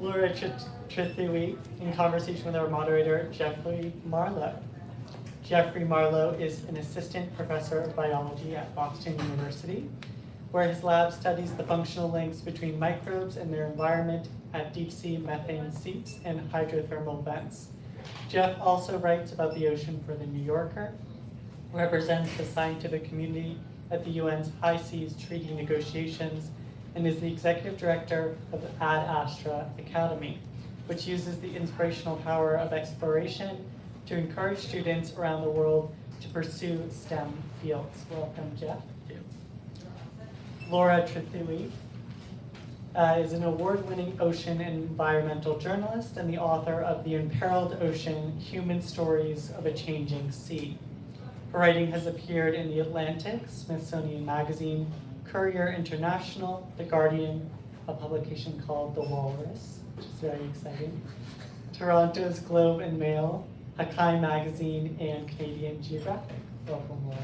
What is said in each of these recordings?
Laura Trethewey in conversation with our moderator, Jeffrey Marlow. Jeffrey Marlow is an assistant professor of biology at Boston University, where his lab studies the functional links between microbes and their environment at deep-sea methane seeps and hydrothermal vents. Jeff also writes about the ocean for The New Yorker, represents the scientific community at the UN's High Seas Treaty negotiations, and is the executive director of the Ad Astra Academy, which uses the inspirational power of exploration to encourage students around the world to pursue STEM fields. Welcome, Jeff. Thank you. Laura Trethewey is an award-winning ocean and environmental journalist and the author of The Imperiled Ocean: Human Stories of a Changing Sea. Her writing has appeared in The Atlantic, Smithsonian Magazine, Courier International, The Guardian, a publication called The Walrus, which is very exciting, Toronto's Globe and Mail, Hakai Magazine, and Canadian Geographic. Welcome, Laura.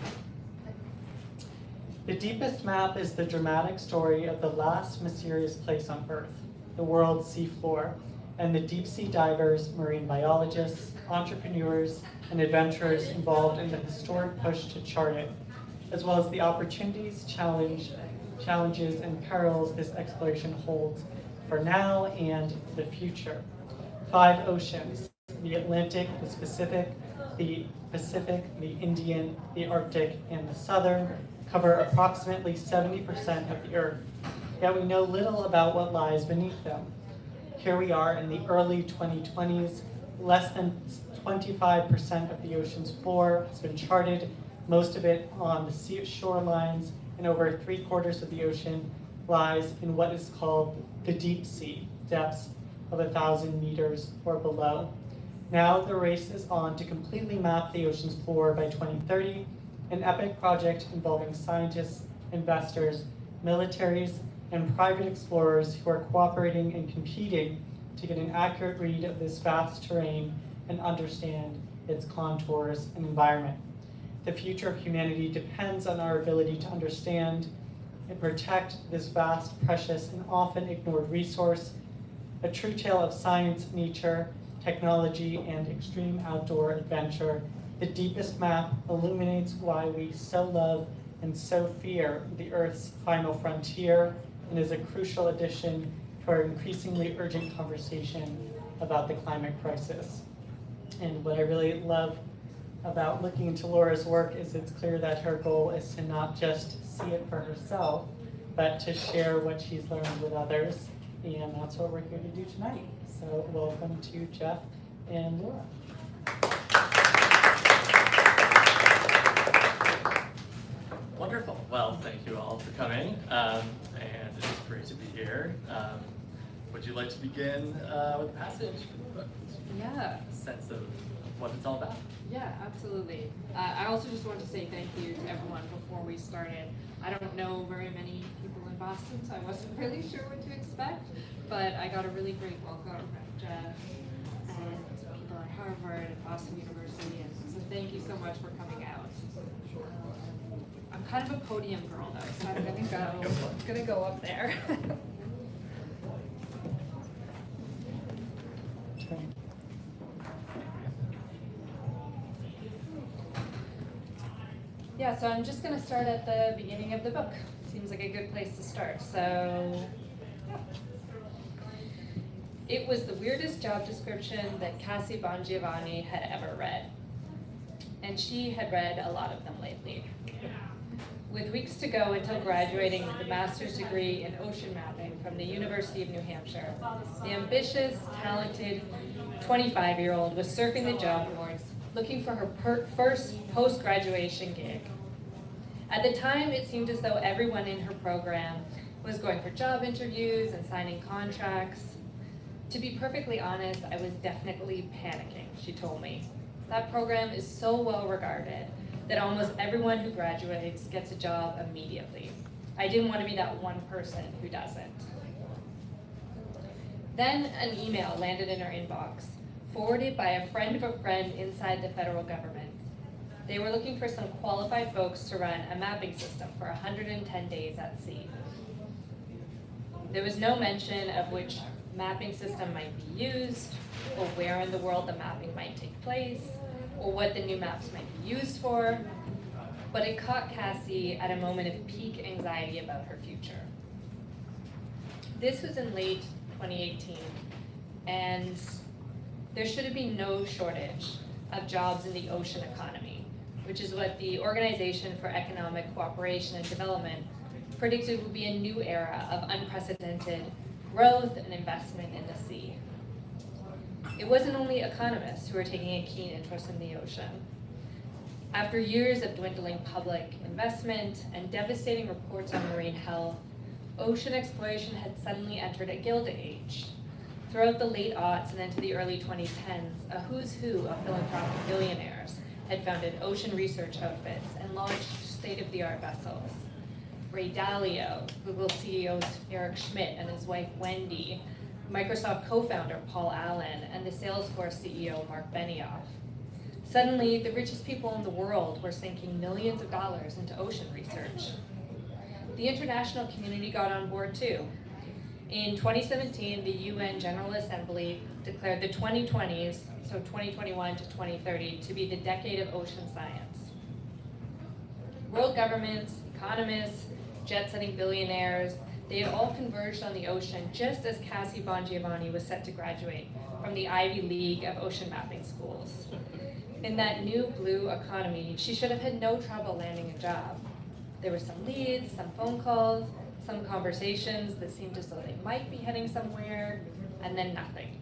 The Deepest Map is the dramatic story of the last mysterious place on Earth, the world's seafloor, and the deep-sea divers, marine biologists, entrepreneurs, and adventurers involved in the historic push to chart it, as well as the opportunities, challenges, and perils this exploration holds for now and the future. 5 oceans, the Atlantic, the Pacific, the Indian, the Arctic, and the Southern, cover approximately 70% of the Earth, yet we know little about what lies beneath them. Here we are in the early 2020s, less than 25% of the ocean's floor has been charted, most of it on the sea shorelines, and over 3/4 of the ocean lies in what is called the deep sea, depths of 1,000 meters or below. Now the race is on to completely map the ocean's floor by 2030, an epic project involving scientists, investors, militaries, and private explorers who are cooperating and competing to get an accurate read of this vast terrain and understand its contours and environment. The future of humanity depends on our ability to understand and protect this vast, precious, and often ignored resource, a true tale of science, nature, technology, and extreme outdoor adventure. The Deepest Map illuminates why we so love and so fear the Earth's final frontier, and is a crucial addition to our increasingly urgent conversation about the climate crisis. And what I really love about looking into Laura's work is it's clear that her goal is to not just see it for herself, but to share what she's learned with others. And that's what we're here to do tonight. So welcome to Jeff and Laura. Wonderful. Well, thank you all for coming, and it's great to be here. Would you like to begin with a passage from the book? Yeah. A sense of what it's all about. Yeah, absolutely. I also just want to say thank you to everyone before we started. I don't know very many people in Boston, so I wasn't really sure what to expect, but I got a really great welcome from Jeff and people at Harvard and Boston University, and so thank you so much for coming out. I'm kind of a podium girl though, so I'm gonna go up there. Yeah, so I'm just going to start at the beginning of the book. Seems like a good place to start. So, yeah. It was the weirdest job description that Cassie Bongiovanni had ever read. And she had read a lot of them lately. With weeks to go until graduating with a master's degree in ocean mapping from the University of New Hampshire, the ambitious, talented 25-year-old was surfing the job boards, looking for her first post-graduation gig. At the time, it seemed as though everyone in her program was going for job interviews and signing contracts. To be perfectly honest, I was definitely panicking, she told me. That program is so well regarded that almost everyone who graduates gets a job immediately. I didn't want to be that one person who doesn't. Then an email landed in her inbox, forwarded by a friend of a friend inside the federal government. They were looking for some qualified folks to run a mapping system for 110 days at sea. There was no mention of which mapping system might be used, or where in the world the mapping might take place, or what the new maps might be used for, but it caught Cassie at a moment of peak anxiety about her future. This was in late 2018, and there should have been no shortage of jobs in the ocean economy, which is what the Organization for Economic Cooperation and Development predicted would be a new era of unprecedented growth and investment in the sea. It wasn't only economists who were taking a keen interest in the ocean. After years of dwindling public investment and devastating reports on marine health, ocean exploration had suddenly entered a gilded age. Throughout the late aughts and into the early 2010s, a who's who of philanthropic billionaires had founded ocean research outfits and launched state-of-the-art vessels. Ray Dalio, Google CEO Eric Schmidt and his wife Wendy, Microsoft co-founder Paul Allen, and the Salesforce CEO Mark Benioff. Suddenly, the richest people in the world were sinking millions of dollars into ocean research. The international community got on board too. In 2017, the UN General Assembly declared the 2020s, so 2021 to 2030, to be the decade of ocean science. World governments, economists, jet-setting billionaires, they had all converged on the ocean just as Cassie Bongiovanni was set to graduate from the Ivy League of ocean mapping schools. In that new blue economy, she should have had no trouble landing a job. There were some leads, some phone calls, some conversations that seemed as though they might be heading somewhere, and then nothing.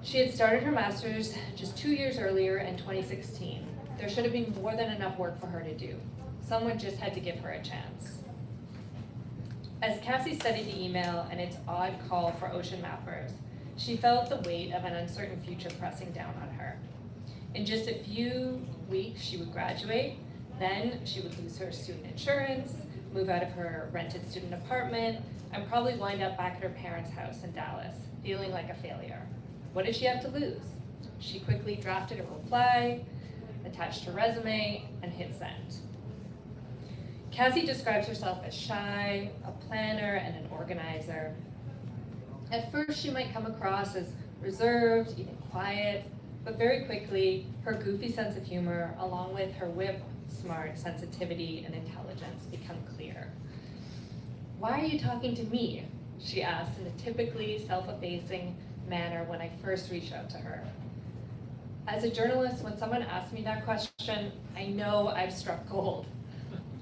She had started her master's just 2 years earlier in 2016. There should have been more than enough work for her to do. Someone just had to give her a chance. As Cassie studied the email and its odd call for ocean mappers, she felt the weight of an uncertain future pressing down on her. In just a few weeks, she would graduate, then she would lose her student insurance, move out of her rented student apartment, and probably wind up back at her parents' house in Dallas, feeling like a failure. What did she have to lose? She quickly drafted a reply, attached her resume, and hit send. Cassie describes herself as shy, a planner, and an organizer. At first, she might come across as reserved, even quiet, but very quickly, her goofy sense of humor, along with her whip-smart sensitivity and intelligence, become clear. "Why are you talking to me?" she asked in a typically self-effacing manner when I first reached out to her. As a journalist, when someone asks me that question, I know I've struck gold.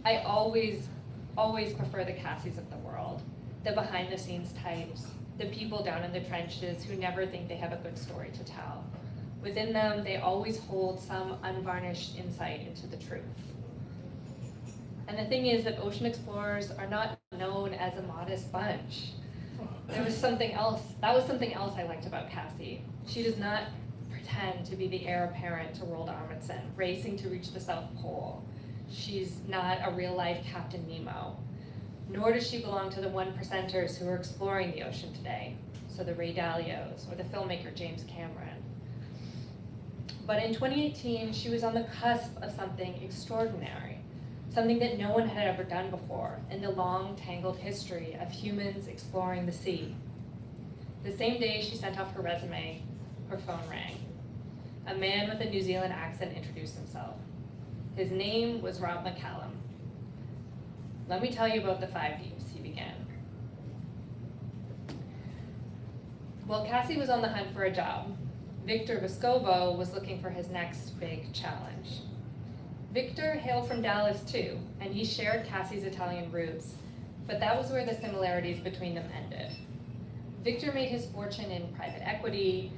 I always prefer the Cassies of the world, the behind-the-scenes types, the people down in the trenches who never think they have a good story to tell. Within them, they always hold some unvarnished insight into the truth. And the thing is that ocean explorers are not known as a modest bunch. That was something else I liked about Cassie. She does not pretend to be the heir apparent to Roald Amundsen, racing to reach the South Pole. She's not a real-life Captain Nemo. Nor does she belong to the 1%ers who are exploring the ocean today, so the Ray Dalios or the filmmaker James Cameron. But in 2018, she was on the cusp of something extraordinary, something that no one had ever done before in the long, tangled history of humans exploring the sea. The same day she sent off her resume, her phone rang. A man with a New Zealand accent introduced himself. His name was Rob McCallum. "Let me tell you about the 5 Deeps," he began. While Cassie was on the hunt for a job, Victor Vescovo was looking for his next big challenge. Victor hailed from Dallas too, and he shared Cassie's Italian roots, but that was where the similarities between them ended. Victor made his fortune in private equity,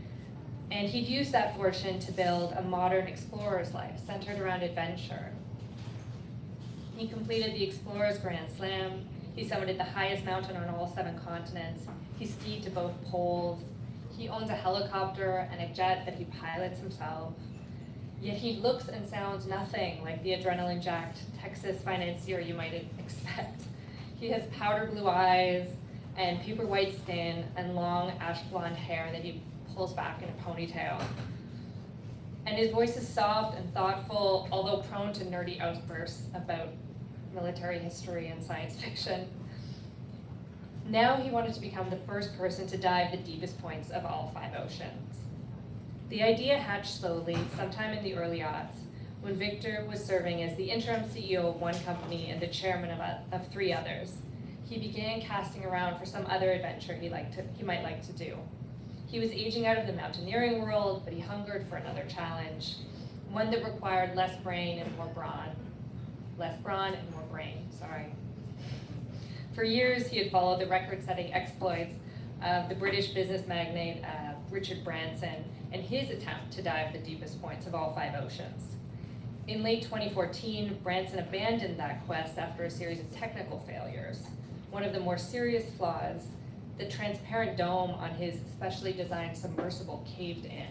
and he'd used that fortune to build a modern explorer's life centered around adventure. He completed the Explorer's Grand Slam, he summited the highest mountain on all 7 continents, he skied to both poles, he owns a helicopter and a jet that he pilots himself. Yet he looks and sounds nothing like the adrenaline-jacked Texas financier you might expect. He has powder blue eyes and paper white skin and long ash blonde hair that he pulls back in a ponytail. And his voice is soft and thoughtful, although prone to nerdy outbursts about military history and science fiction. Now he wanted to become the first person to dive the deepest points of all 5 oceans. The idea hatched slowly, sometime in the early aughts, when Victor was serving as the interim CEO of one company and the chairman of 3 others. He began casting around for some other adventure he might like to do. He was aging out of the mountaineering world, but he hungered for another challenge, one that required less brawn and more brain, sorry. For years, he had followed the record-setting exploits of the British business magnate Richard Branson and his attempt to dive the deepest points of all 5 oceans. In late 2014, Branson abandoned that quest after a series of technical failures. One of the more serious flaws, the transparent dome on his specially designed submersible caved in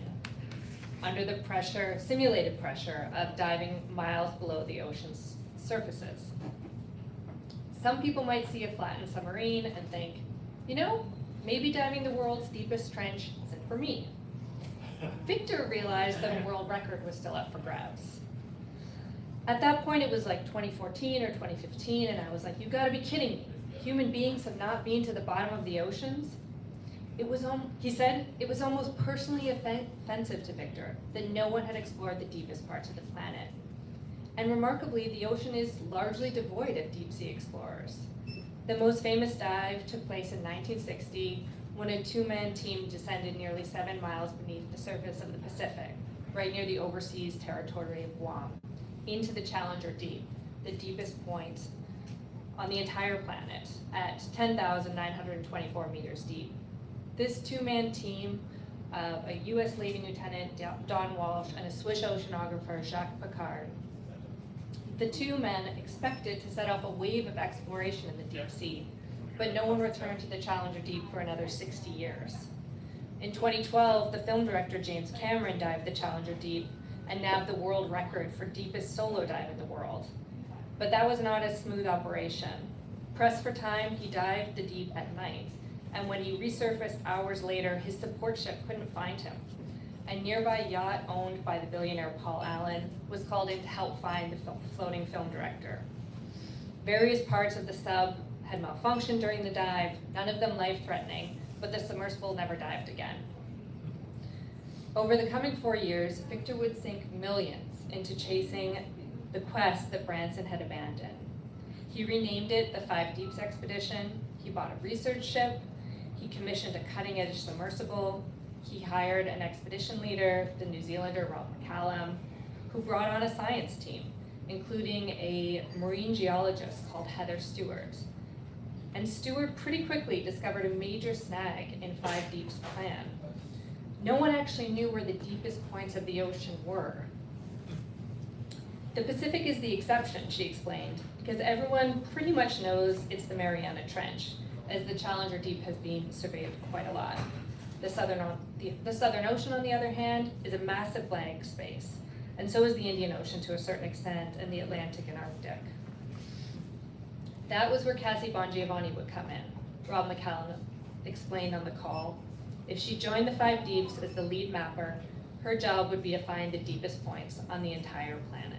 under the simulated pressure of diving miles below the ocean's surfaces. Some people might see a flattened submarine and think, you know, maybe diving the world's deepest trench isn't for me. Victor realized that a world record was still up for grabs. At that point, it was like 2014 or 2015, and I was like, you gotta be kidding me. Human beings have not been to the bottom of the oceans? He said it was almost personally offensive to Victor that no one had explored the deepest parts of the planet. And remarkably, the ocean is largely devoid of deep sea explorers. The most famous dive took place in 1960 when a 2-man team descended nearly 7 miles beneath the surface of the Pacific, right near the overseas territory of Guam, into the Challenger Deep, the deepest point on the entire planet at 10,924 meters deep. This 2-man team of a US Navy Lieutenant, Don Walsh, and a Swiss oceanographer, Jacques Picard. The 2 men expected to set off a wave of exploration in the deep sea, but no one returned to the Challenger Deep for another 60 years. In 2012, the film director James Cameron dived the Challenger Deep and nabbed the world record for deepest solo dive in the world. But that was not a smooth operation. Pressed for time, he dived the deep at night, and when he resurfaced hours later, his support ship couldn't find him. A nearby yacht owned by the billionaire Paul Allen was called in to help find the floating film director. Various parts of the sub had malfunctioned during the dive, none of them life-threatening, but the submersible never dived again. Over the coming 4 years, Victor would sink millions into chasing the quest that Branson had abandoned. He renamed it the 5 Deeps Expedition, he bought a research ship, he commissioned a cutting-edge submersible, he hired an expedition leader, the New Zealander Rob McCallum, who brought on a science team, including a marine geologist called Heather Stewart. And Stewart pretty quickly discovered a major snag in 5 Deep's plan. No one actually knew where the deepest points of the ocean were. The Pacific is the exception, she explained, because everyone pretty much knows it's the Mariana Trench, as the Challenger Deep has been surveyed quite a lot. The Southern Ocean, on the other hand, is a massive blank space, and so is the Indian Ocean to a certain extent, and the Atlantic and Arctic. That was where Cassie Bongiovanni would come in, Rob McCallum explained on the call. If she joined the 5 Deeps as the lead mapper, her job would be to find the deepest points on the entire planet.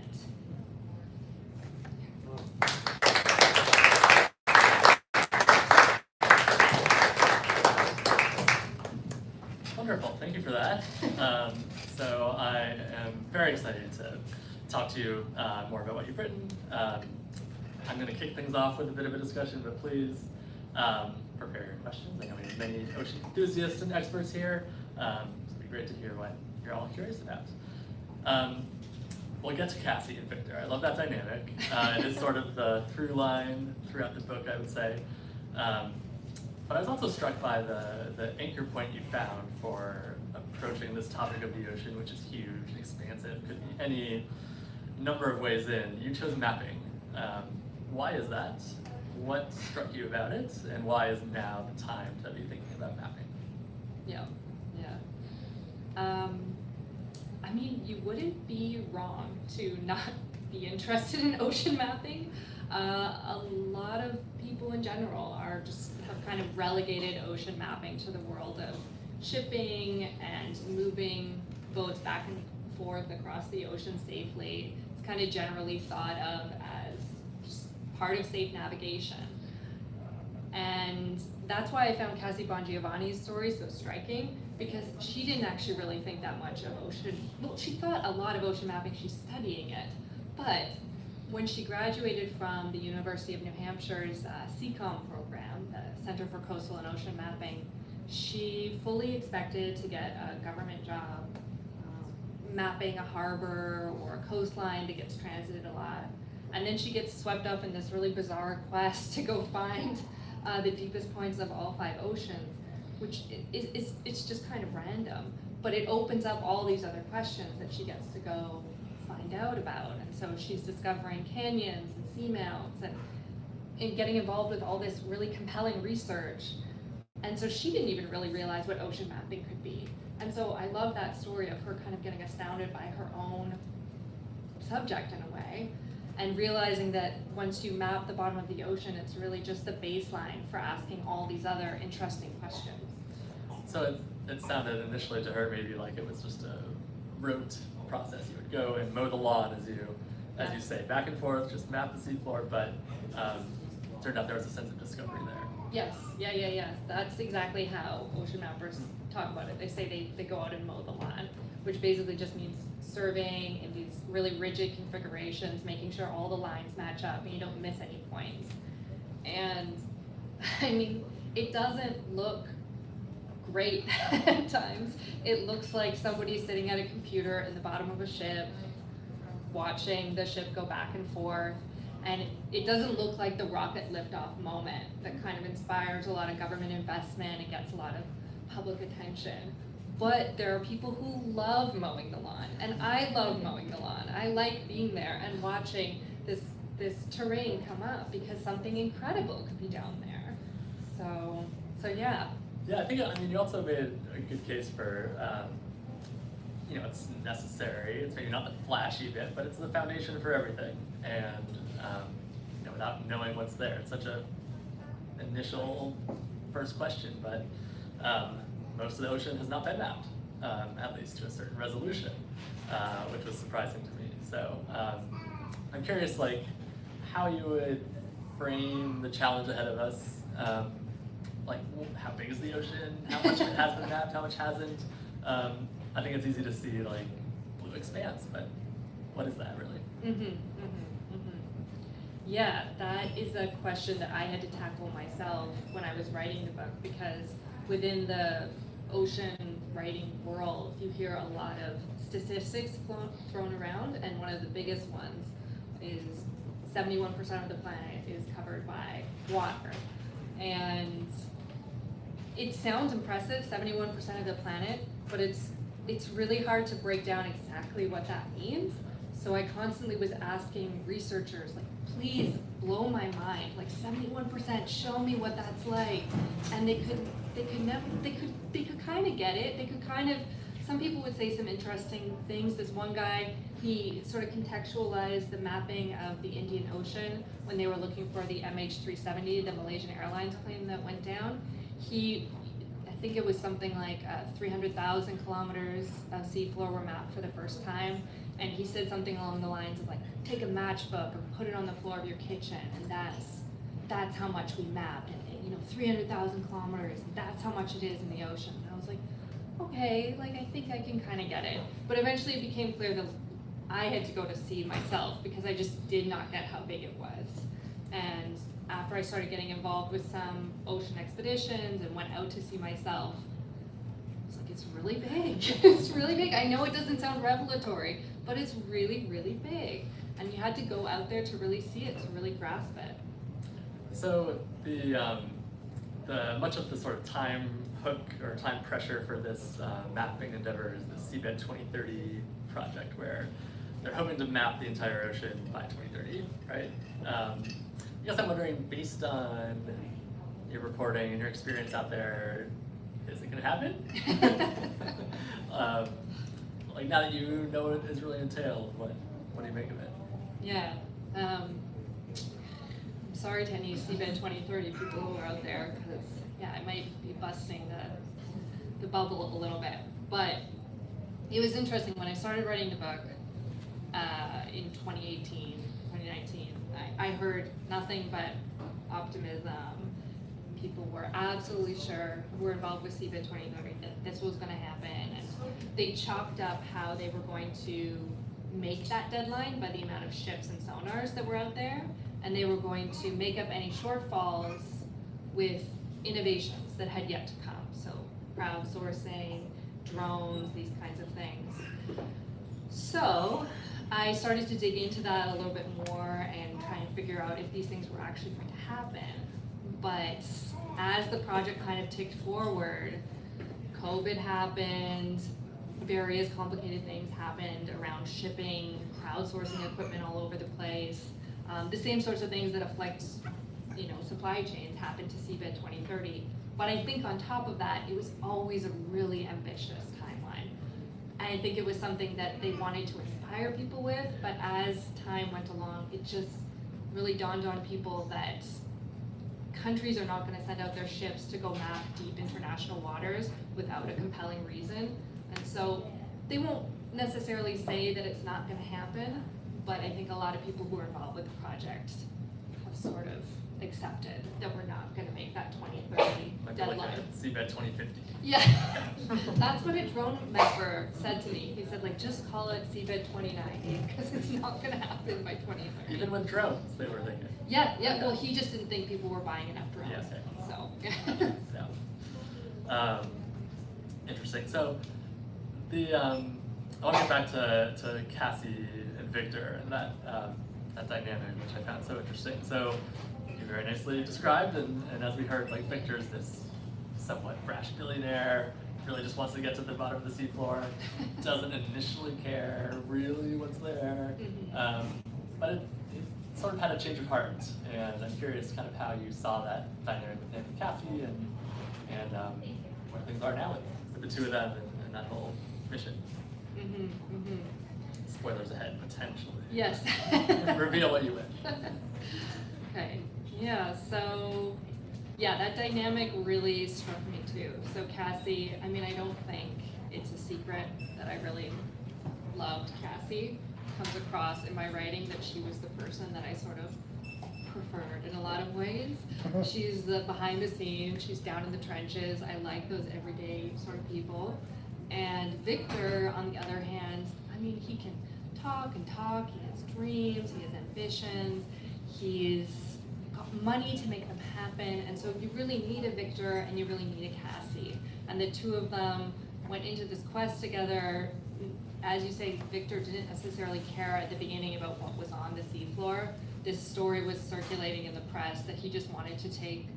Wonderful, thank you for that. So I am very excited to talk to you more about what you've written. I'm going to kick things off with a bit of a discussion, but please prepare your questions. I know we have many ocean enthusiasts and experts here, so it'd be great to hear what you're all curious about. We'll get to Cassie and Victor. I love that dynamic. It is sort of the through line throughout the book, I would say. But I was also struck by the anchor point you found for approaching this topic of the ocean, which is huge and expansive, could be any number of ways in. You chose mapping. Why is that? What struck you about it, and why is now the time to be thinking about mapping? Yeah. I mean, you wouldn't be wrong to not be interested in ocean mapping. A lot of people in general have kind of relegated ocean mapping to the world of shipping and moving boats back and forth across the ocean safely. It's kind of generally thought of as just part of safe navigation. And that's why I found Cassie Bongiovanni's story so striking, because she didn't actually really think that much of ocean. Well, she thought a lot of ocean mapping, she's studying it, but when she graduated from the University of New Hampshire's CCOM program, the Center for Coastal and Ocean Mapping, she fully expected to get a government job mapping a harbor or a coastline that gets transited a lot. And then she gets swept up in this really bizarre quest to go find the deepest points of all 5 oceans, which it's just kind of random, but it opens up all these other questions that she gets to go find out about. And so she's discovering canyons and seamounts and getting involved with all this really compelling research. And so she didn't even really realize what ocean mapping could be. And so I love that story of her kind of getting astounded by her own subject in a way, and realizing that once you map the bottom of the ocean, it's really just the baseline for asking all these other interesting questions. So it sounded initially to her maybe like it was just a rote process. You would go and mow the lawn, as you say, back and forth, just map the seafloor, but turned out there was a sense of discovery there. Yes, yeah. That's exactly how ocean mappers talk about it. They say they go out and mow the lawn, which basically just means surveying in these really rigid configurations, making sure all the lines match up and you don't miss any points. And I mean, it doesn't look great at times. It looks like somebody's sitting at a computer in the bottom of a ship, watching the ship go back and forth. And it doesn't look like the rocket liftoff moment that kind of inspires a lot of government investment and gets a lot of public attention. But there are people who love mowing the lawn, and I love mowing the lawn. I like being there and watching this terrain come up, because something incredible could be down there. So yeah. Yeah, I mean, you also made a good case for, it's necessary. It's maybe not the flashy bit, but it's the foundation for everything. And, without knowing what's there, it's such a initial first question, but most of the ocean has not been mapped, at least to a certain resolution, which was surprising to me. So I'm curious, how you would frame the challenge ahead of us. How big is the ocean? How much of it has been mapped? How much hasn't? I think it's easy to see blue expanse, but what is that really? Yeah, that is a question that I had to tackle myself when I was writing the book, because within the ocean writing world, you hear a lot of statistics thrown around, and one of the biggest ones is 71% of the planet is covered by water. And it sounds impressive, 71% of the planet, but it's really hard to break down exactly what that means. So I constantly was asking researchers, please blow my mind, 71%, show me what that's like. And they could kind of get it. They could kind of, some people would say some interesting things. This one guy, he sort of contextualized the mapping of the Indian Ocean when they were looking for the MH370, the Malaysian Airlines plane that went down. I think it was something like 300,000 kilometers of seafloor were mapped for the first time. And he said something along the lines of take a matchbook or put it on the floor of your kitchen, and that's how much we mapped. And 300,000 kilometers, and that's how much it is in the ocean. And I was like, okay, I think I can kind of get it. But eventually it became clear that I had to go to sea myself, because I just did not get how big it was. And after I started getting involved with some ocean expeditions and went out to sea myself, it's really big. It's really big. I know it doesn't sound revelatory, but it's really, really big. And you had to go out there to really see it, to really grasp it. So the much of the sort of time hook or time pressure for this mapping endeavor is the Seabed 2030 project, where they're hoping to map the entire ocean by 2030, right? I guess I'm wondering, based on your reporting and your experience out there, is it going to happen? Now that you know what it is really entailed, what do you make of it? Yeah. I'm sorry to any Seabed 2030 people who are out there, because I might be busting the bubble a little bit. But it was interesting when I started writing the book in 2018, 2019. I heard nothing but optimism. people were absolutely sure, who were involved with Seabed 2030, that this was going to happen. And they chalked up how they were going to make that deadline by the amount of ships and sonars that were out there, and they were going to make up any shortfalls with innovations that had yet to come. So crowdsourcing, drones, these kinds of things. So I started to dig into that a little bit more and try and figure out if these things were actually going to happen. But as the project kind of ticked forward, COVID happened, various complicated things happened around shipping, crowdsourcing equipment all over the place. The same sorts of things that affect, supply chains happened to Seabed 2030. But I think on top of that, it was always a really ambitious timeline. And I think it was something that they wanted to inspire people with, but as time went along, it just really dawned on people that countries are not going to send out their ships to go map deep international waters without a compelling reason. And so they won't necessarily say that it's not going to happen, but I think a lot of people who are involved with the project have sort of accepted that we're not going to make that 2030 deadline. Like Seabed 2050. Yeah, that's what a drone member said to me. He said, just call it Seabed 2090 because it's not going to happen by 2030. Even with drones, they were thinking. Yeah. Well, he just didn't think people were buying enough drones. Yes. So. Interesting. So I want to get back to Cassie and Victor and that dynamic, which I found so interesting. So you very nicely described, and as we heard, Victor's this somewhat brash billionaire, really just wants to get to the bottom of the seafloor, doesn't initially care really what's there, but it sort of had a change of heart, and I'm curious kind of how you saw that dynamic with him and Cassie, and where things are now with the two of them and that whole mission. Spoilers ahead, potentially. Yes. Reveal what you wish. Okay. Yeah. So, that dynamic really struck me too. So Cassie, I don't think it's a secret that I really loved Cassie. It comes across in my writing that she was the person that I sort of preferred in a lot of ways. She's the behind the scenes, she's down in the trenches. I like those everyday sort of people. And Victor, on the other hand, he can talk and talk, he has dreams, he has ambitions, he's got money to make them happen, and so you really need a Victor and you really need a Cassie. And the two of them went into this quest together. As you say, Victor didn't necessarily care at the beginning about what was on the seafloor. This story was circulating in the press that he just wanted to take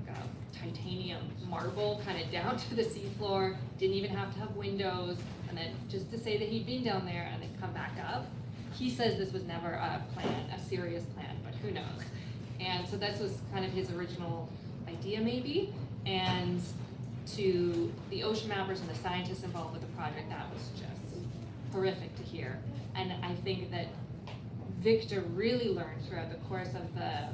a titanium marble kind of down to the seafloor, didn't even have to have windows, and then just to say that he'd been down there and then come back up. He says this was never a plan, a serious plan, but who knows. And so this was kind of his original idea maybe, and to the ocean mappers and the scientists involved with the project, that was just horrific to hear. And I think that Victor really learned throughout the course of the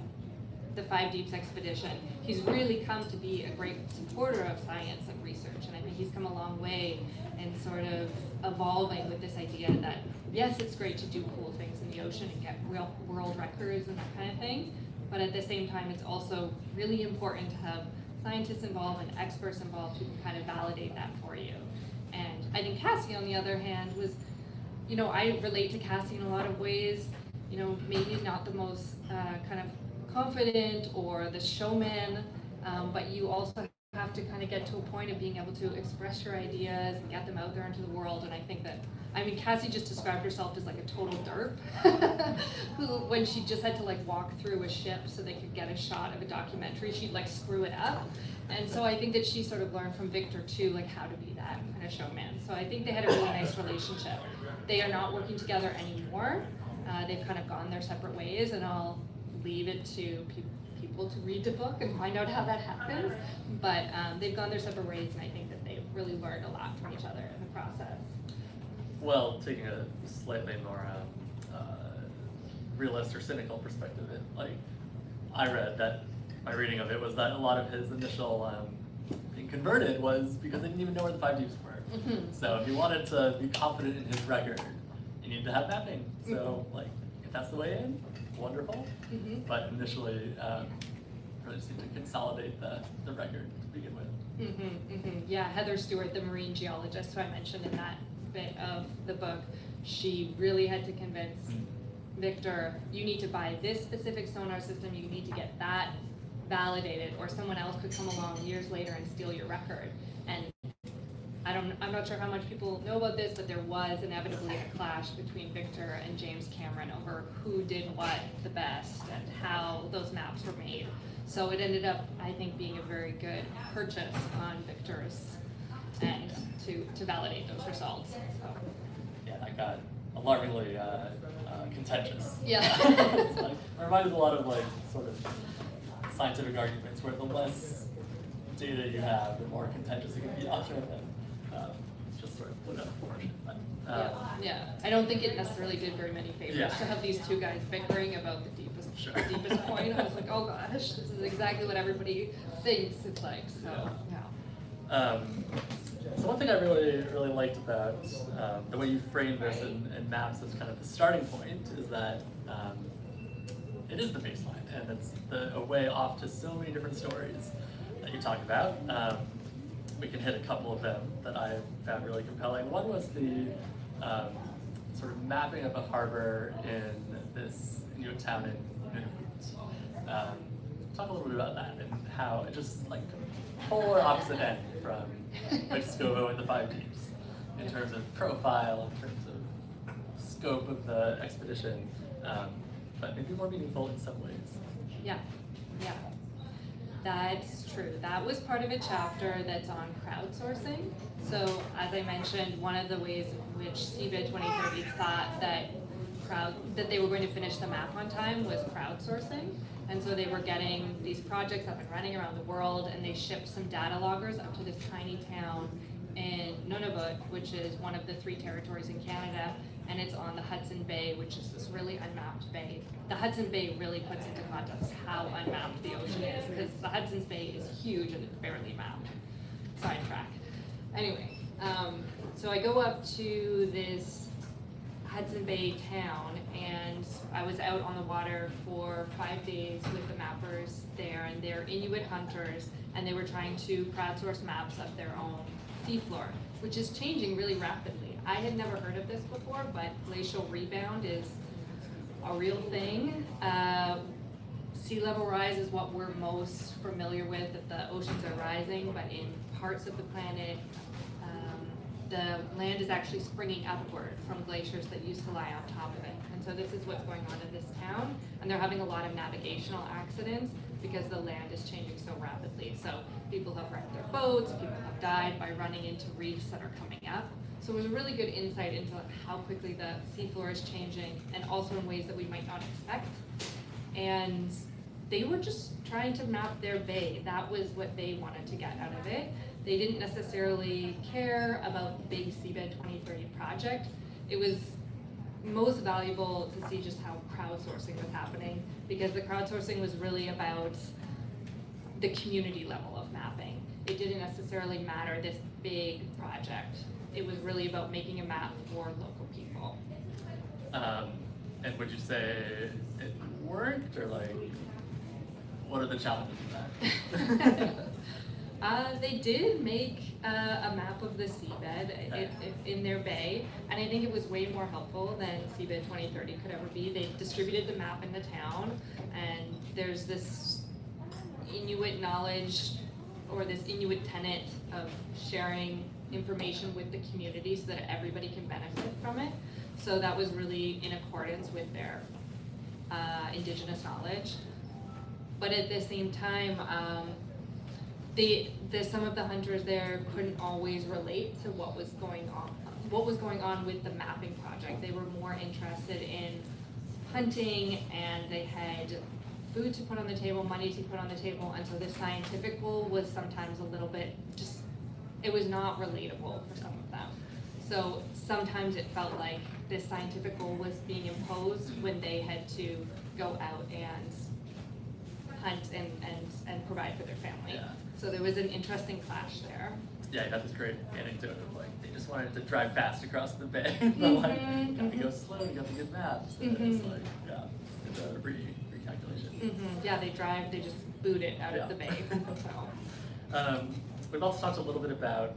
Five Deeps expedition. He's really come to be a great supporter of science and research, and I think he's come a long way in sort of evolving with this idea that, yes, it's great to do cool things in the ocean and get real world records and that kind of thing, but at the same time, it's also really important to have scientists involved and experts involved who can kind of validate that for you. And I think Cassie, on the other hand, was, I relate to Cassie in a lot of ways, maybe not the most kind of confident or the showman, but you also have to kind of get to a point of being able to express your ideas and get them out there into the world. And I think that, Cassie just described herself as a total derp, who, when she just had to walk through a ship so they could get a shot of a documentary, she'd screw it up. And so I think that she sort of learned from Victor too, how to be that kind of showman. So I think they had a really nice relationship. They are not working together anymore. They've kind of gone their separate ways, and I'll leave it to people to read the book and find out how that happens. But they've gone their separate ways, and I think that they've really learned a lot from each other in the process. Well, taking a slightly more realist or cynical perspective, I read that my reading of it was that a lot of his initial being converted was because they didn't even know where the Five Deeps were. So if you wanted to be confident in his record, you need to have mapping. So if that's the way in, wonderful. But initially, really just need to consolidate the record to begin with. Yeah, Heather Stewart, the marine geologist who I mentioned in that bit of the book, she really had to convince Victor, you need to buy this specific sonar system, you need to get that validated, or someone else could come along years later and steal your record. And I'm not sure how much people know about this, but there was inevitably a clash between Victor and James Cameron over who did what the best and how those maps were made. So it ended up, I think, being a very good purchase on Victor's end to validate those results. So. Yeah, that got alarmingly contentious. Yeah. It's like, it reminded a lot of like sort of scientific arguments where the less data you have, the more contentious it can be often, and just sort of put up proportion. But, yeah. I don't think it necessarily did very many favors Yeah. to have these two guys bickering about the deepest point. I was like, oh gosh, this is exactly what everybody thinks it's like. So yeah. So one thing I really liked about the way you frame this in maps as kind of the starting point is that it is the baseline, and it's a way off to so many different stories that you talk about. We can hit a couple of them that I found really compelling. One was the sort of mapping of a harbor in this Inuit town in Nunavut. Talk a little bit about that and how it just like polar opposite end from like Scovo and the Five Deeps in terms of profile, in terms of scope of the expedition, but maybe more meaningful in some ways. Yeah. That's true. That was part of a chapter that's on crowdsourcing. So as I mentioned, one of the ways in which Seabed 2030 thought that they were going to finish the map on time was crowdsourcing. And so they were getting these projects up and running around the world, and they shipped some data loggers up to this tiny town in Nunavut, which is one of the 3 territories in Canada, and it's on the Hudson Bay, which is this really unmapped bay. The Hudson Bay really puts into context how unmapped the ocean is, because the Hudson's Bay is huge and it's barely mapped. Sidetrack. Anyway, so I go up to this Hudson Bay town, and I was out on the water for 5 days with the mappers there, and they're Inuit hunters, and they were trying to crowdsource maps of their own seafloor, which is changing really rapidly. I had never heard of this before, but glacial rebound is a real thing. Sea level rise is what we're most familiar with, that the oceans are rising, but in parts of the planet, the land is actually springing upward from glaciers that used to lie on top of it. And so this is what's going on in this town, and they're having a lot of navigational accidents because the land is changing so rapidly. So people have wrecked their boats, people have died by running into reefs that are coming up. So it was a really good insight into how quickly the seafloor is changing, and also in ways that we might not expect. And they were just trying to map their bay. That was what they wanted to get out of it. They didn't necessarily care about the big Seabed 2030 project. It was most valuable to see just how crowdsourcing was happening, because the crowdsourcing was really about the community level of mapping. It didn't necessarily matter this big project. It was really about making a map for local people. And would you say it worked, or like, what are the challenges of that? They did make a map of the seabed in their bay, and I think it was way more helpful than Seabed 2030 could ever be. They distributed the map in the town, and there's this Inuit knowledge, or this Inuit tenet of sharing information with the community so that everybody can benefit from it. So that was really in accordance with their Indigenous knowledge. But at the same time, some of the hunters there couldn't always relate to what was going on with the mapping project. They were more interested in hunting, and they had food to put on the table, money to put on the table, and so the scientific goal was sometimes a little bit it was not relatable for some of them. So sometimes it felt like this scientific goal was being imposed when they had to go out and hunt and provide for their family. Yeah. So there was an interesting clash there. Yeah, you got this great anecdote of like, they just wanted to drive fast across the bay, but like, you got to go slow, you got to get maps. And it's like, yeah, it's a recalculation. Yeah, they boot it out Yeah. of the bay. So. We've also talked a little bit about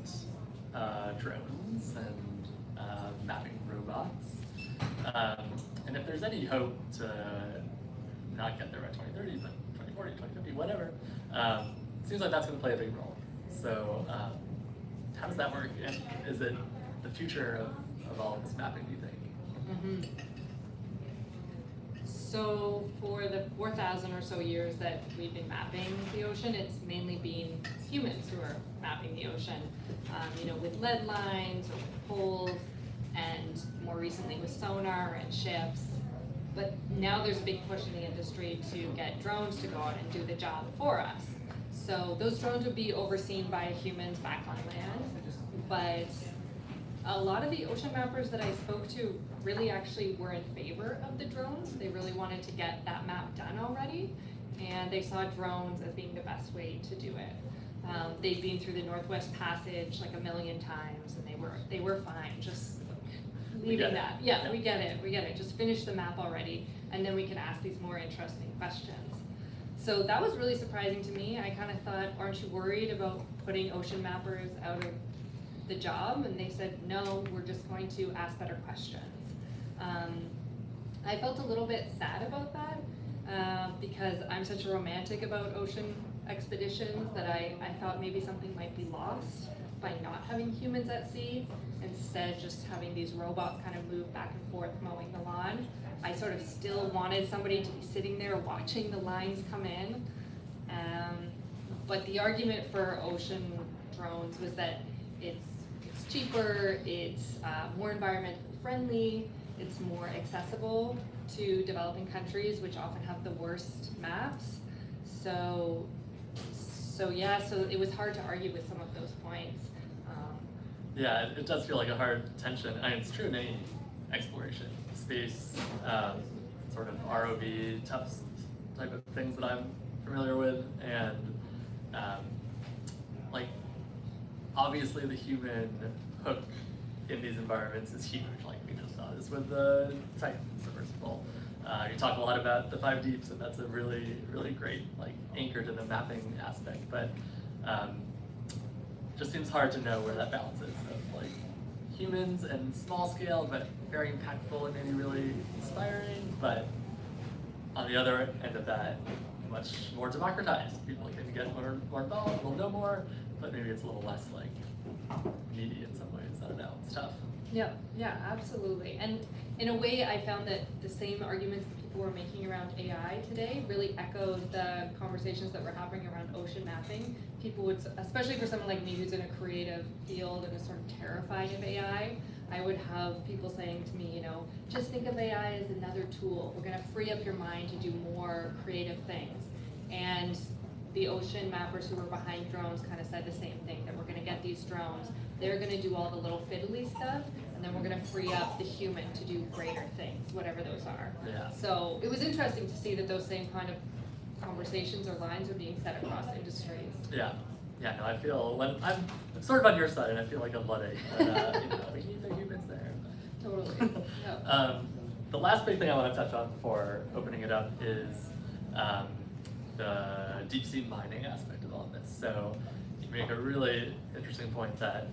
drones and mapping robots. And if there's any hope to not get there by 2030, but 2040, 2050, whatever, it seems like that's going to play a big role. So how does that work? And is it the future of all of this mapping, do you think? Mm-hmm. So for the 4,000 or so years that we've been mapping the ocean, it's mainly been humans who are mapping the ocean, with lead lines or with poles, and more recently with sonar and ships. But now there's a big push in the industry to get drones to go out and do the job for us. So those drones would be overseen by humans back on land, but a lot of the ocean mappers that I spoke to really actually were in favor of the drones. They really wanted to get that map done already, and they saw drones as being the best way to do it. They'd been through the Northwest Passage like 1 million times, and they were fine, just leaving that. Yeah, we get it. Just finish the map already, and then we can ask these more interesting questions. So that was really surprising to me. I kind of thought, aren't you worried about putting ocean mappers out of the job? And they said, no, we're just going to ask better questions. I felt a little bit sad about that because I'm such a romantic about ocean expeditions that I thought maybe something might be lost by not having humans at sea, instead just having these robots kind of move back and forth mowing the lawn. I sort of still wanted somebody to be sitting there watching the lines come in. But the argument for ocean drones was that it's cheaper, it's more environmentally friendly, it's more accessible to developing countries, which often have the worst maps. So it was hard to argue with some of those points. Yeah, it does feel like a hard tension. I mean, it's true in any exploration, space, sort of ROV type of things that I'm familiar with, and obviously the human hook in these environments is huge. Like we just saw this with the Titans, first of all. You talk a lot about the 5 deeps, and that's a really, really great anchor to the mapping aspect. But just seems hard to know where that balance is of humans and small scale, but very impactful and maybe really inspiring. But on the other end of that, much more democratized. People can get more involved, will know more, but maybe it's a little less needy in some ways. I don't know. It's tough. Yeah, absolutely. And in a way, I found that the same arguments that people were making around AI today really echoed the conversations that were happening around ocean mapping. People would, especially for someone like me who's in a creative field and is sort of terrified of AI, I would have people saying to me, just think of AI as another tool. We're going to free up your mind to do more creative things. And the ocean mappers who were behind drones kind of said the same thing, that we're going to get these drones, they're going to do all the little fiddly stuff, and then we're going to free up the human to do greater things, whatever those are. Yeah. So it was interesting to see that those same kind of conversations or lines are being set across industries. Yeah. No, I feel I'm sort of on your side, and I feel like I'm Luddite, but we need the humans there. Totally. Yep. The last big thing I want to touch on before opening it up is the deep sea mining aspect of all of this. So you make a really interesting point that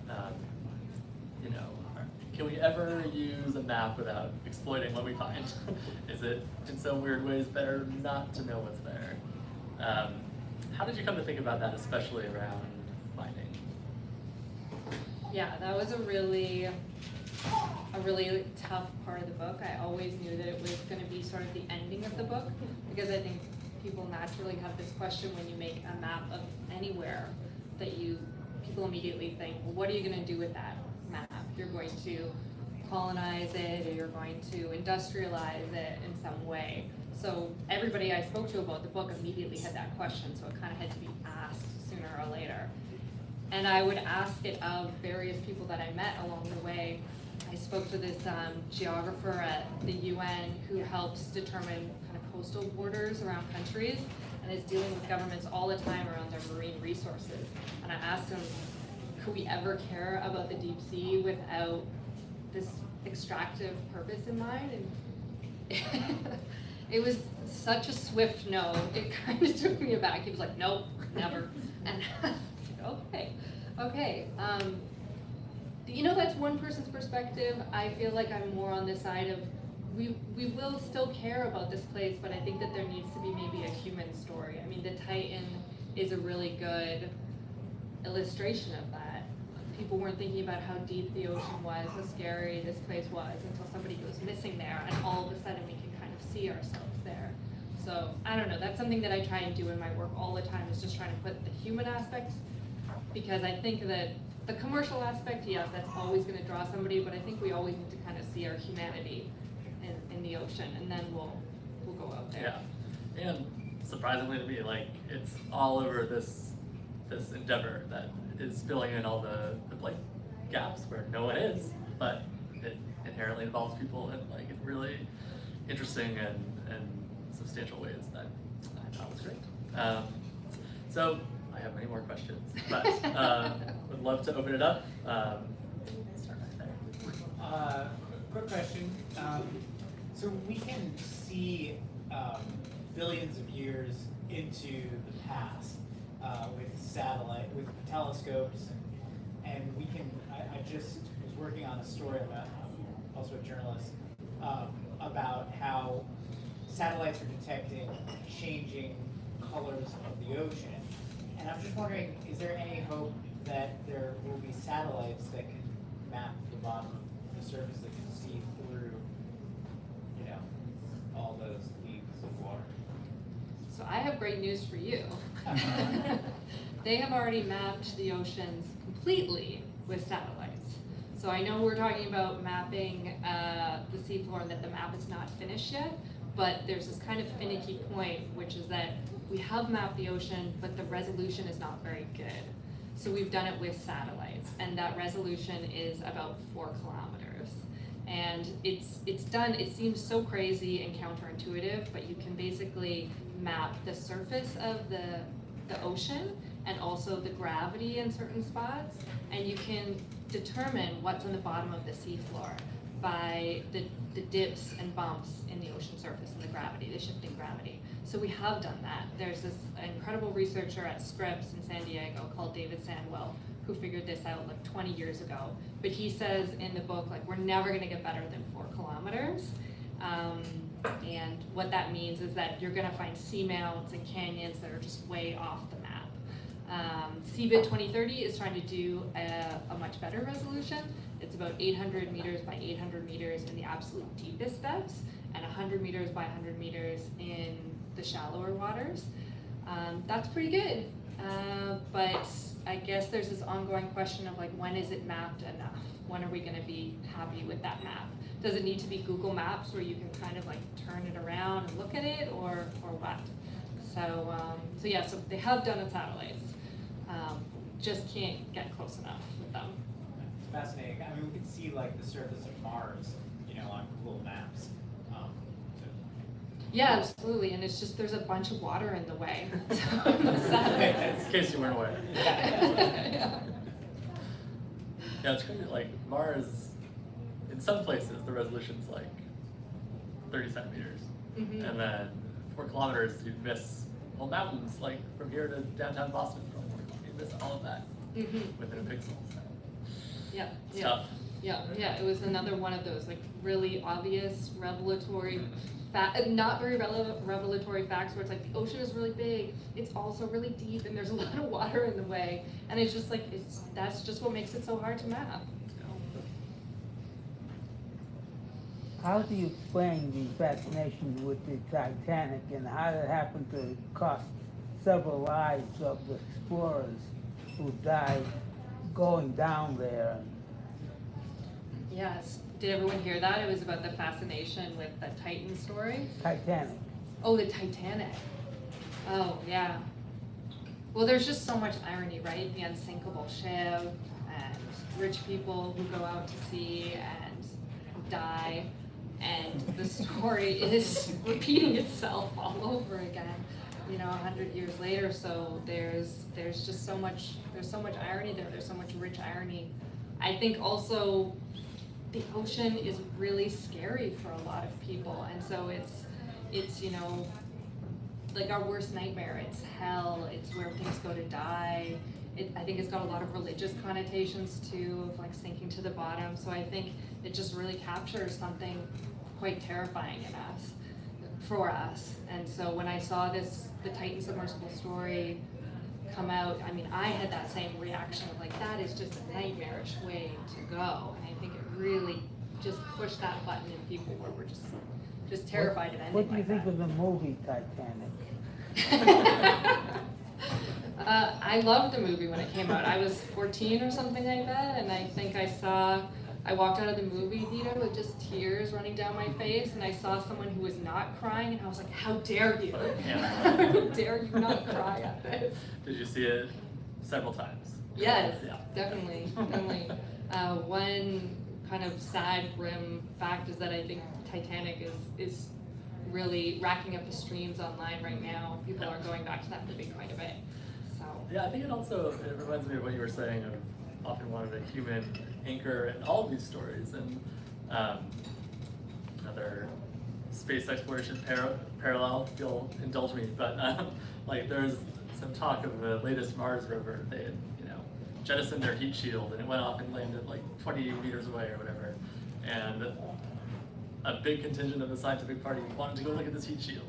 can we ever use a map without exploiting what we find? Is it in some weird ways better not to know what's there? How did you come to think about that, especially around mining? Yeah, that was a really tough part of the book. I always knew that it was going to be sort of the ending of the book, because I think people naturally have this question when you make a map of anywhere that people immediately think, well, what are you going to do with that map? You're going to colonize it, or you're going to industrialize it in some way. So everybody I spoke to about the book immediately had that question, so it kind of had to be asked sooner or later. And I would ask it of various people that I met along the way. I spoke to this geographer at the UN who helps determine kind of coastal borders around countries and is dealing with governments all the time around their marine resources. And I asked him, could we ever care about the deep sea without this extractive purpose in mind? And It was such a swift no. It kind of took me aback. He was like, nope, never. And I was like, okay. That's one person's perspective. I feel like I'm more on the side of we will still care about this place, but I think that there needs to be maybe a human story. I mean, the Titan is a really good illustration of that. People weren't thinking about how deep the ocean was, how scary this place was, until somebody goes missing there, and all of a sudden we can kind of see ourselves there. So, I don't know, that's something that I try and do in my work all the time, is just trying to put the human aspect, because I think that the commercial aspect, yes, that's always gonna draw somebody, but I think we always need to kind of see our humanity in the ocean, and then we'll go out there. Yeah, and surprisingly to me, like, it's all over this endeavor that is filling in all the blank gaps where no one is, but it inherently involves people in like in really interesting and substantial ways that I thought was great. So I have many more questions, but would love to open it up. Start right there. Quick question. So we can see billions of years into the past with telescopes, and we can. I just was working on a story about, also a journalist, about how satellites are detecting changing colors of the ocean, and I'm just wondering, is there any hope that there will be satellites that can map the bottom of the surface that can see through, all those leagues of water? So I have great news for you. They have already mapped the oceans completely with satellites. So I know we're talking about mapping the seafloor and that the map is not finished yet, but there's this kind of finicky point, which is that we have mapped the ocean, but the resolution is not very good. So we've done it with satellites, and that resolution is about 4 kilometers. And it's done, it seems so crazy and counterintuitive, but you can basically map the surface of the ocean and also the gravity in certain spots, and you can determine what's on the bottom of the seafloor by the dips and bumps in the ocean surface and the gravity, the shifting gravity. So we have done that. There's this incredible researcher at Scripps in San Diego called David Sandwell who figured this out like 20 years ago. But he says in the book, like, we're never gonna get better than 4 kilometers. And what that means is that you're gonna find seamounts and canyons that are just way off the map. CBIT 2030 is trying to do a much better resolution. It's about 800 meters by 800 meters in the absolute deepest depths and 100 meters by 100 meters in the shallower waters. That's pretty good, but I guess there's this ongoing question of like, when is it mapped enough? When are we gonna be happy with that map? Does it need to be Google Maps where you can kind of like turn it around and look at it, or what? So so they have done it satellites, just can't get close enough with them. It's fascinating. I mean, we can see like the surface of Mars, on Google Maps. Yeah, absolutely, and it's just there's a bunch of water in the way. In case you weren't aware. Yeah. Yeah, it's crazy. Like Mars, in some places the resolution's like 30 centimeters, Mhm. and then 4 kilometers you miss whole mountains. Like from here to downtown Boston, you miss all of that within a pixel. So Yeah, it's yeah. tough. Yeah, it was another one of those like really obvious revelatory, not very revelatory facts where it's like the ocean is really big, it's also really deep, and there's a lot of water in the way, and it's just like that's just what makes it so hard to map. How do you explain the fascination with the Titanic, and how did it happen to cost several lives of the explorers who died going down there? Yes. Did everyone hear that? It was about the fascination with the Titan story. Titanic. Oh, the Titanic. Oh, yeah. Well, there's just so much irony, right? The unsinkable ship, and rich people who go out to sea and die, and the story is repeating itself all over again, 100 years later. So there's just so much irony there. There's so much rich irony. I think also the ocean is really scary for a lot of people, and so It's, you know, like our worst nightmare. It's hell. It's where things go to die. I think it's got a lot of religious connotations too, of like sinking to the bottom. So I think it just really captures something quite terrifying in us, for us. And so when I saw this, the Titan submersible story come out, I mean, I had that same reaction of like, that is just a nightmarish way to go. And I think it really just pushed that button in people where we're just terrified of ending What do you like think that. of the movie Titanic? I loved the movie when it came out. I was 14 or something like that, and I think I walked out of the movie theater with just tears running down my face, and I saw someone who was not crying, and I was like, how dare you? Yeah. How dare you not cry at this? Did you see it several times? Yes, Yeah. definitely. One kind of sad, grim fact is that I think Titanic is really racking up the streams online right now. People are going back to that movie quite a bit. So Yeah, I think it reminds me of what you were saying of often wanting a human anchor in all of these stories. And another space exploration parallel, if you'll indulge me, but like there's some talk of the latest Mars rover. They had, jettisoned their heat shield and it went off and landed like 20 meters away or whatever. And a big contingent of the scientific party wanted to go look at this heat shield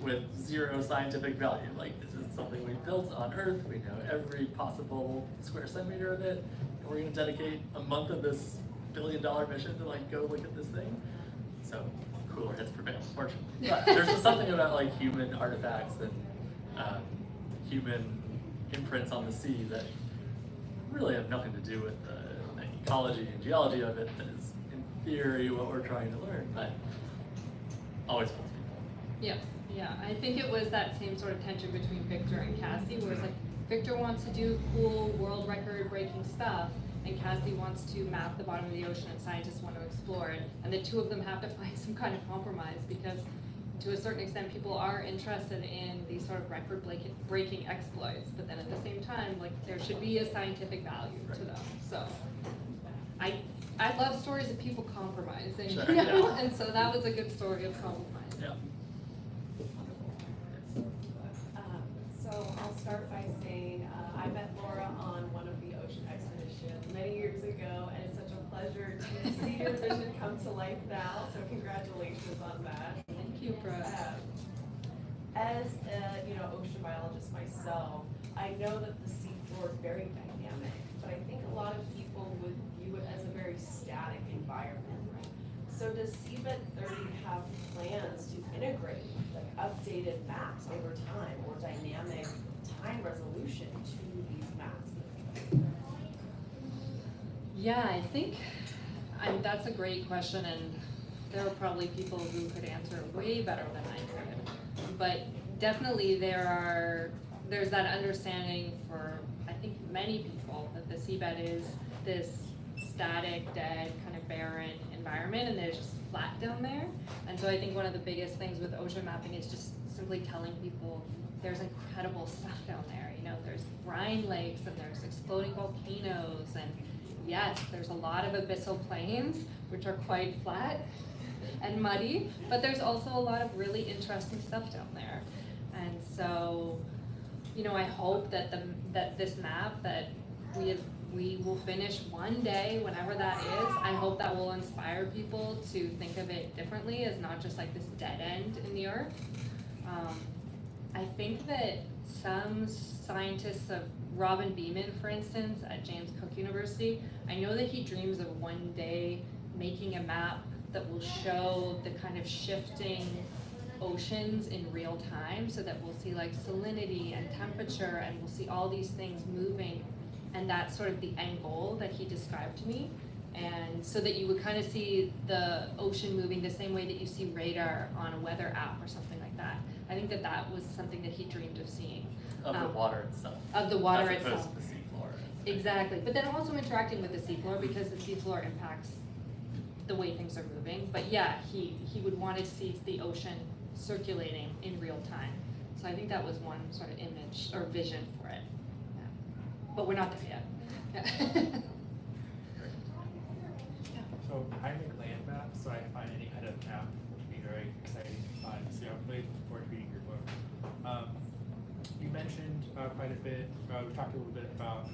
with zero scientific value. Like, this is something we built on Earth. We know every possible square centimeter of it. And we're gonna dedicate a month of this billion-dollar mission to like go look at this thing. So cooler heads prevail, unfortunately. But there's just something about like human artifacts and human imprints on the sea that really have nothing to do with the ecology and geology of it. That is, in theory, what we're trying to learn, but always fools people. Yeah, I think it was that same sort of tension between Victor and Cassie, where it's like, Victor wants to do cool world record breaking stuff, and Cassie wants to map the bottom of the ocean and scientists want to explore it, and the two of them have to find some kind of compromise, because to a certain extent people are interested in these sort of record breaking exploits, but then at the same time, like, there should be a scientific value to them. So I love stories of people compromising, Sure, yeah. and so that was a good story of compromise. Yeah. So I'll start by saying I met Laura on one of the ocean expeditions many years ago, and it's such a pleasure to see your vision come to life now. So congratulations on that. Thank you, Brooke. As a ocean biologist myself, I know that the seafloor is very dynamic, but I think a lot of people would view it as a very static environment. So does Seabed 30 have plans to integrate like updated maps over time or dynamic time resolution to these maps? Yeah, I think that's a great question, and there are probably people who could answer it way better than I could. But definitely there's that understanding for, I think, many people that the seabed is this static, dead, kind of barren environment, and there's just flat down there. And so I think one of the biggest things with ocean mapping is just simply telling people there's incredible stuff down there. There's brine lakes and there's exploding volcanoes, and yes, there's a lot of abyssal plains, which are quite flat and muddy, but there's also a lot of really interesting stuff down there. And so, I hope that that this map that we will finish one day, whenever that is, I hope that will inspire people to think of it differently as not just like this dead end in the earth. I think that some scientists, of Robin Beeman, for instance, at James Cook University, I know that he dreams of one day making a map that will show the kind of shifting oceans in real time, so that we'll see like salinity and temperature, and we'll see all these things moving, and that's sort of the end goal that he described to me. And so that you would kind of see the ocean moving the same way that you see radar on a weather app or something like that. I think that was something that he dreamed of seeing. Of the water itself. Of the water as itself. opposed to the seafloor. Exactly, but then also interacting with the seafloor, because the seafloor impacts the way things are moving. But yeah, he would want to see the ocean circulating in real time. So I think that was one sort of image or vision for it. Yeah. But we're not there yet. Yeah. So I make land maps, so I can find any kind of map, either very exciting and fun. So I'm really looking forward to reading your book. You mentioned quite a bit. We talked a little bit about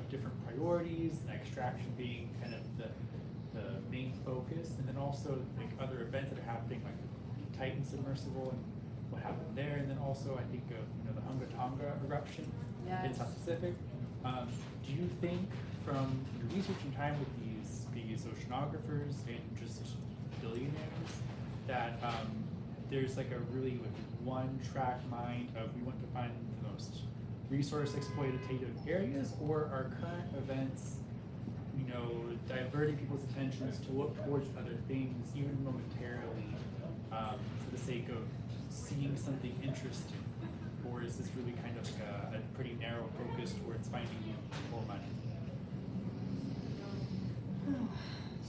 different priorities, extraction being kind of the main focus, and then also like other events that are happening, like the Titan submersible and what happened there, and then also I think of the Hunga Tonga eruption in South Pacific. Do you think from your research and time with these oceanographers and just billionaires that there's like a really like one-track mind of we want to find the most resource exploitative areas, or are current events diverting people's attentions to look towards other things even momentarily for the sake of seeing something interesting? Or is this really kind of like a pretty narrow focus towards finding more money?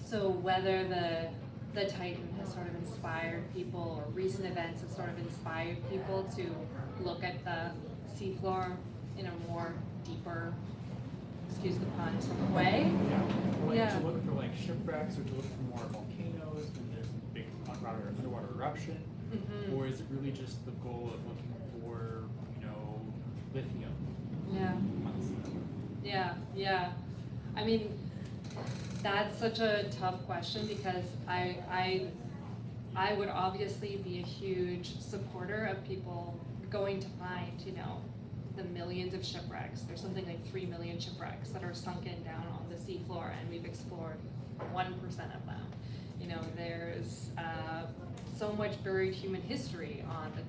So whether the Titan has sort of inspired people, or recent events have sort of inspired people to look at the seafloor in a more deeper, excuse the pun, sort of way. To look for like shipwrecks, or to look for more volcanoes when there's a big underwater eruption, or is it really just the goal of looking for lithium? Yeah. I mean, that's such a tough question, because I would obviously be a huge supporter of people going to find, the millions of shipwrecks. There's something like 3 million shipwrecks that are sunken down on the seafloor, and we've explored 1% of them. There's so much buried human history on the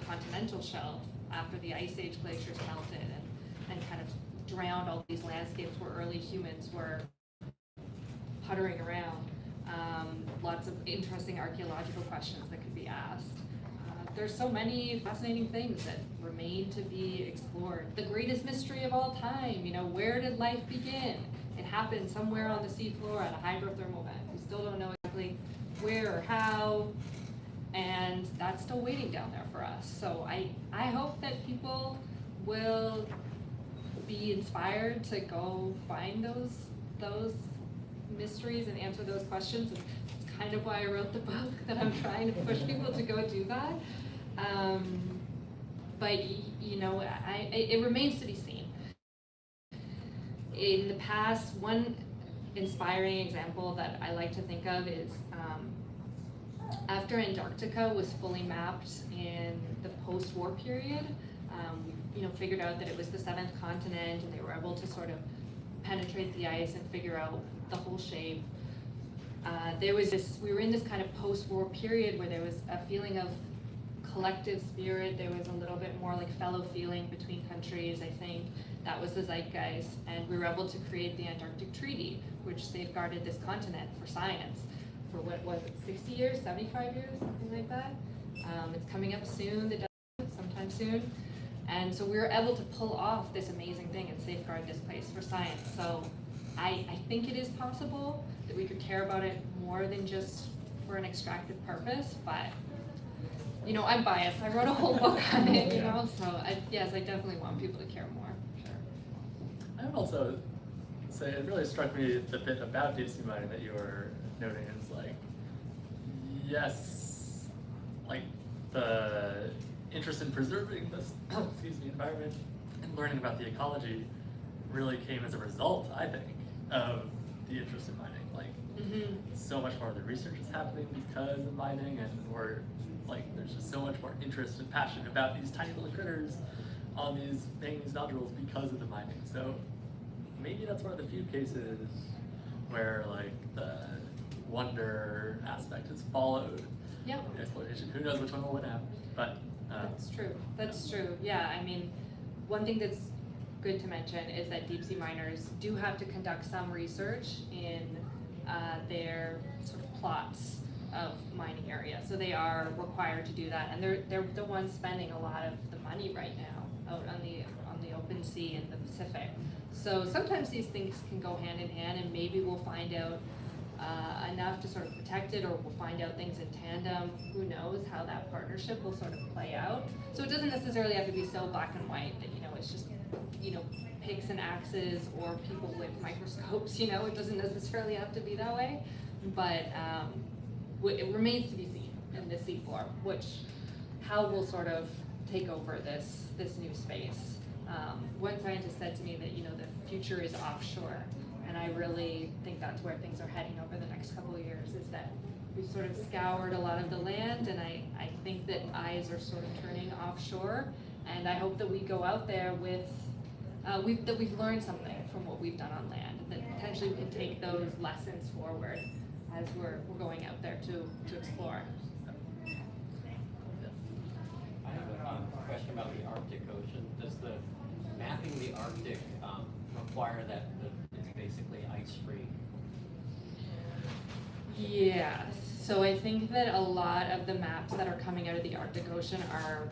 continental shelf after the Ice Age glaciers melted and kind of drowned all these landscapes where early humans were puttering around. Lots of interesting archaeological questions that could be asked. There's so many fascinating things that remain to be explored. The greatest mystery of all time, where did life begin? It happened somewhere on the seafloor at a hydrothermal vent. We still don't know exactly where or how, and that's still waiting down there for us. So I hope that people will be inspired to go find those mysteries and answer those questions. And it's kind of why I wrote the book, that I'm trying to push people to go do that. But it remains to be seen. In the past, one inspiring example that I like to think of is after Antarctica was fully mapped in the post-war period, figured out that it was the 7th continent, and they were able to sort of penetrate the ice and figure out the whole shape. We were in this kind of post-war period where there was a feeling of collective spirit. There was a little bit more like fellow feeling between countries, I think. That was the zeitgeist, and we were able to create the Antarctic Treaty, which safeguarded this continent for science for what was it, 60 years, 75 years, something like that. It's coming up soon, sometime soon. And so we were able to pull off this amazing thing and safeguard this place for science. So I think it is possible that we could care about it more than just for an extractive purpose, but I'm biased. I wrote a whole book on it, so yes, I definitely want people to care more, for sure. I would also say it really struck me the bit about deep sea mining that you were noting is like, yes, like the interest in preserving this environment and learning about the ecology really came as a result, I think, of the interest in mining. So much more of the research is happening because of mining, and there's just so much more interest and passion about these tiny little critters on these manganese nodules because of the mining. So maybe that's one of the few cases where the wonder aspect has followed exploitation. Who knows which one will win out? But that's true. Yeah, I mean, one thing that's good to mention is that deep sea miners do have to conduct some research in their sort of plots of mining areas. So they are required to do that, and they're the ones spending a lot of the money right now out on the open sea in the Pacific. So sometimes these things can go hand in hand, and maybe we'll find out enough to sort of protect it, or we'll find out things in tandem. Who knows how that partnership will sort of play out. So it doesn't necessarily have to be so black and white that it's just picks and axes or people with microscopes. It doesn't necessarily have to be that way, but it remains to be seen in the seafloor, how we'll sort of take over this new space. One scientist said to me that, you know, the future is offshore, and I really think that's where things are heading over the next couple of years, is that we've sort of scoured a lot of the land, and I think that eyes are sort of turning offshore, and I hope that we go out there with, that we've learned something from what we've done on land, and that potentially we can take those lessons forward as we're going out there to explore. I have a question about the Arctic Ocean. Does the mapping the Arctic require that it's basically ice-free? Yeah, so I think that a lot of the maps that are coming out of the Arctic Ocean are,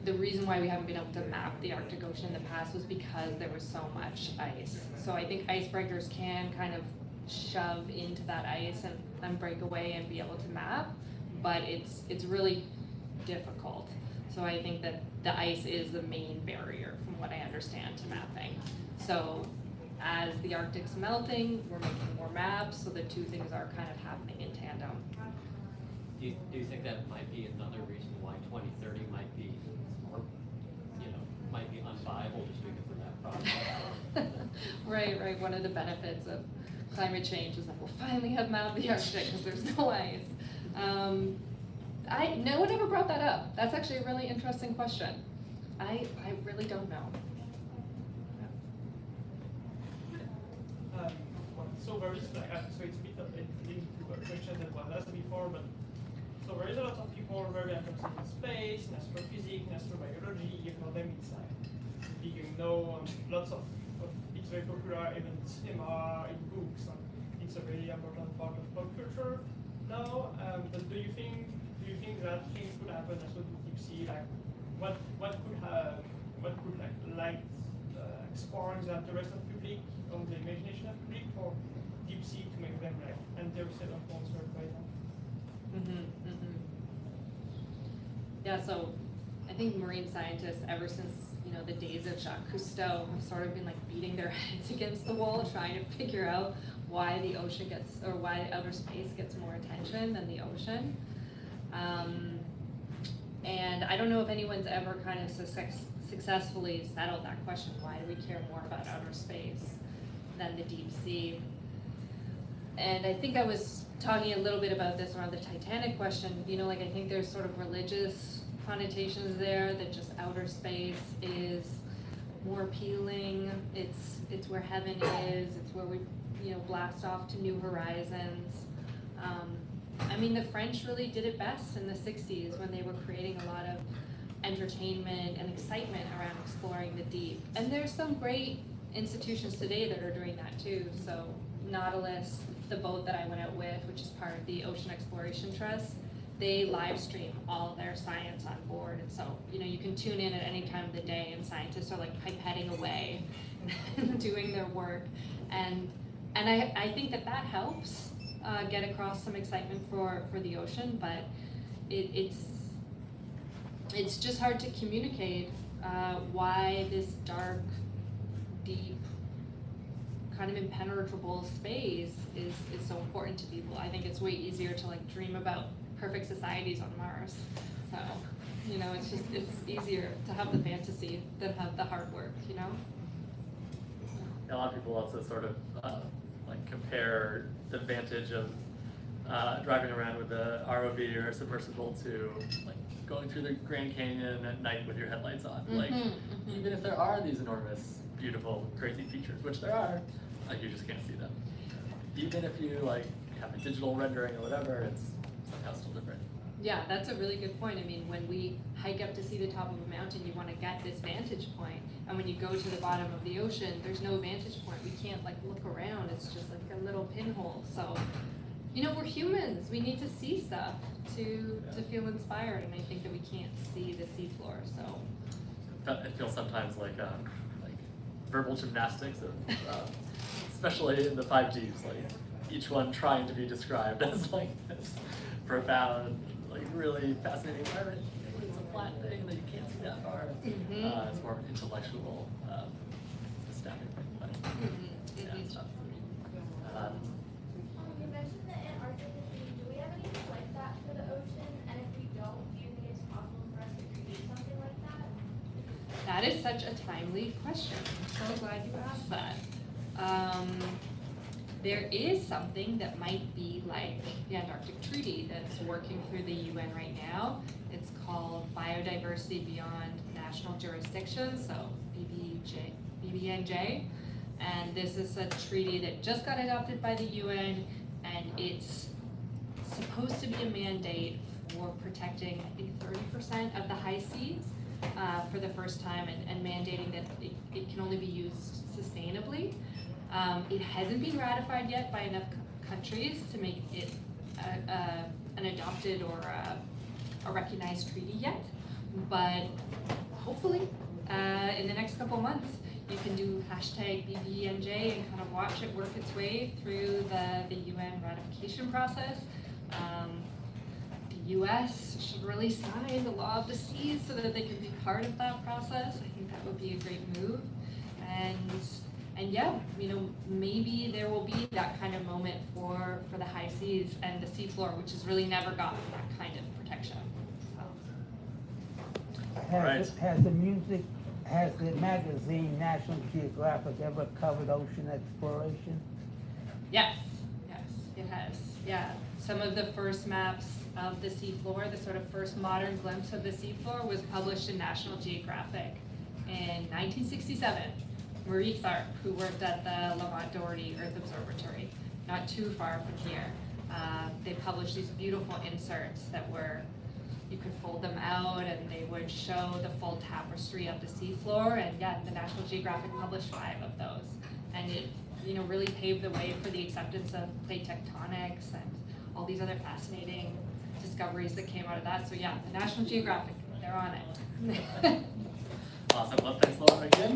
the reason why we haven't been able to map the Arctic Ocean in the past was because there was so much ice. So I think icebreakers can kind of shove into that ice and break away and be able to map, but it's really difficult. So I think that the ice is the main barrier from what I understand to mapping. So as the Arctic's melting, we're making more maps, so the two things are kind of happening in tandem. Do you think that might be another reason why 2030 might be, or, you know, might be unviable just because of that problem? Right. One of the benefits of climate change is that we'll finally have mapped the Arctic because there's no ice. No one ever brought that up. That's actually a really interesting question. I really don't know. So there is like, so it's a bit of a linked to a question that was asked before, but so there is a lot of people very interested in space, in astrophysics, in astrobiology. For them, it's like you know, lots of it's very popular even in cinema, in books. It's a very important part of pop culture now. But do you think that things could happen also to deep sea? Like what could like spark the rest of public on the imagination of public for deep sea to make them like interested of monsters by them? Yeah, so I think marine scientists, ever since, you know, the days of Jacques Cousteau, have sort of been like beating their heads against the wall trying to figure out why the ocean gets, or why outer space gets more attention than the ocean. And I don't know if anyone's ever kind of successfully settled that question. Why do we care more about outer space than the deep sea? And I think I was talking a little bit about this around the Titanic question. You know, like I think there's sort of religious connotations there, that just outer space is more appealing. It's where heaven is. It's where we, you know, blast off to new horizons. I mean, the French really did it best in the 60s when they were creating a lot of entertainment and excitement around exploring the deep. And there's some great institutions today that are doing that too. So Nautilus, the boat that I went out with, which is part of the Ocean Exploration Trust, they live stream all of their science on board. And so, you know, you can tune in at any time of the day and scientists are like pipetting away doing their work. And I think that helps get across some excitement for the ocean, but it's just hard to communicate why this dark, deep, kind of impenetrable space is so important to people. I think it's way easier to like dream about perfect societies on Mars. So, you know, it's easier to have the fantasy than have the hard work, you know? A lot of people also sort of like compare the advantage of driving around with a ROV or a submersible to like going through the Grand Canyon at night with your headlights on. Like, even if there are these enormous, beautiful, crazy features, which there are, like you just can't see them. Even if you like have a digital rendering or whatever, it's somehow still different. Yeah, that's a really good point. I mean, when we hike up to see the top of a mountain, you want to get this vantage point. And when you go to the bottom of the ocean, there's no vantage point. We can't like look around. It's just like a little pinhole. So, you know, we're humans. We need to see stuff to feel inspired. And I think that we can't see the seafloor. So It feels sometimes like verbal gymnastics, of, especially in the 5Gs, like each one trying to be described as like this profound, like really fascinating environment. It's a flat thing that you can't see that far. It's more of an intellectual, astounding thing, but yeah, it's tough. You mentioned the Antarctic Treaty. Do we have anything like that for the ocean? that is such a timely question. I'm so glad you asked that. There is something that might be like the Antarctic Treaty that's working through the UN right now. It's called Biodiversity Beyond National Jurisdiction, so BBNJ. And this is a treaty that just got adopted by the UN, and it's supposed to be a mandate for protecting, I think, 30% of the high seas for the first time, and mandating that it can only be used sustainably. It hasn't been ratified yet by enough countries to make it an adopted or a recognized treaty yet, but hopefully in the next couple months you can do #BBNJ and kind of watch it work its way through the UN ratification process. The US should really sign the Law of the Seas so that they can be part of that process. I think that would be a great move. And yeah, you know, maybe there will be that kind of moment for the high seas and the seafloor, which has really never gotten that kind of protection. So. Has the magazine National Geographic ever covered ocean exploration? Yes, it has. Yeah, some of the first maps of the seafloor, the sort of first modern glimpse of the seafloor, was published in National Geographic in 1967. Marie Tharp, who worked at the Lamont Doherty Earth Observatory, not too far from here. They published these beautiful inserts that you could fold them out and they would show the full tapestry of the seafloor. And yeah, the National Geographic published 5 of those. And it, you know, really paved the way for the acceptance of plate tectonics and all these other fascinating discoveries that came out of that. So yeah, the National Geographic, they're on it. Awesome. Well, thanks, Laura, again.